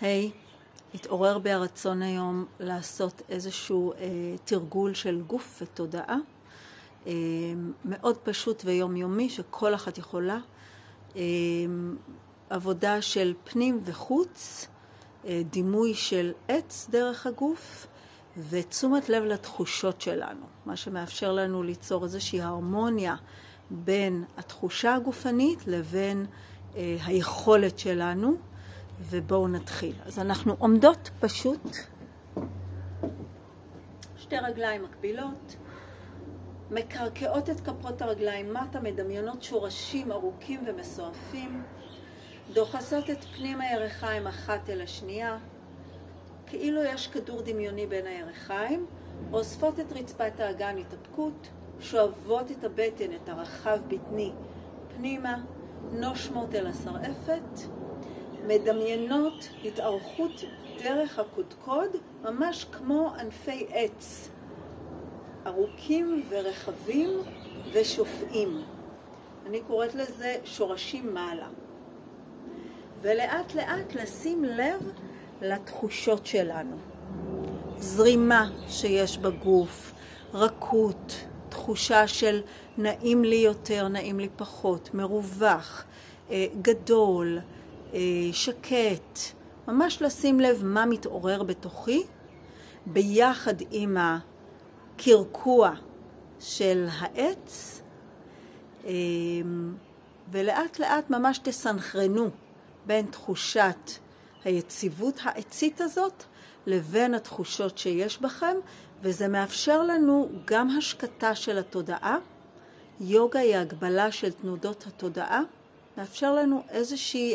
היי, התעורר בי הרצון היום לעשות איזשהו תרגול של גוף ותודעה. מאוד פשוט ויומיומי שכל אחת יכולה. עבודה של פנים וחוץ, דימוי של עץ דרך הגוף, ותשומת לב לתחושות שלנו. מה שמאפשר לנו ליצור איזושהי הרמוניה בין התחושה הגופנית לבין היכולת שלנו. ובואו נתחיל. אז אנחנו עומדות פשוט, שתי רגליים מקבילות, מקרקעות את כפות הרגליים מטה, מדמיינות שורשים ארוכים ומסועפים, דוחסות את פנים הירכיים אחת אל השנייה, כאילו יש כדור דמיוני בין הירכיים, אוספות את רצפת האגן התאפקות, שואבות את הבטן, את הרחב בטני פנימה, נושמות אל השרעפת, מדמיינות התארכות דרך הקודקוד, ממש כמו ענפי עץ, ארוכים ורחבים ושופעים. אני קוראת לזה שורשים מעלה. ולאט לאט לשים לב לתחושות שלנו. זרימה שיש בגוף, רכות, תחושה של נעים לי יותר, נעים לי פחות, מרווח, גדול, שקט, ממש לשים לב מה מתעורר בתוכי, ביחד עם הקרקוע של העץ, ולאט לאט ממש תסנכרנו בין תחושת היציבות העצית הזאת לבין התחושות שיש בכם, וזה מאפשר לנו גם השקטה של התודעה. יוגה היא הגבלה של תנודות התודעה, מאפשר לנו איזושהי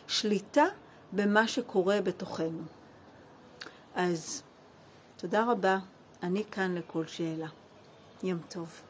שליטה במה שקורה בתוכנו. אז תודה רבה, אני כאן לכל שאלה. יום טוב.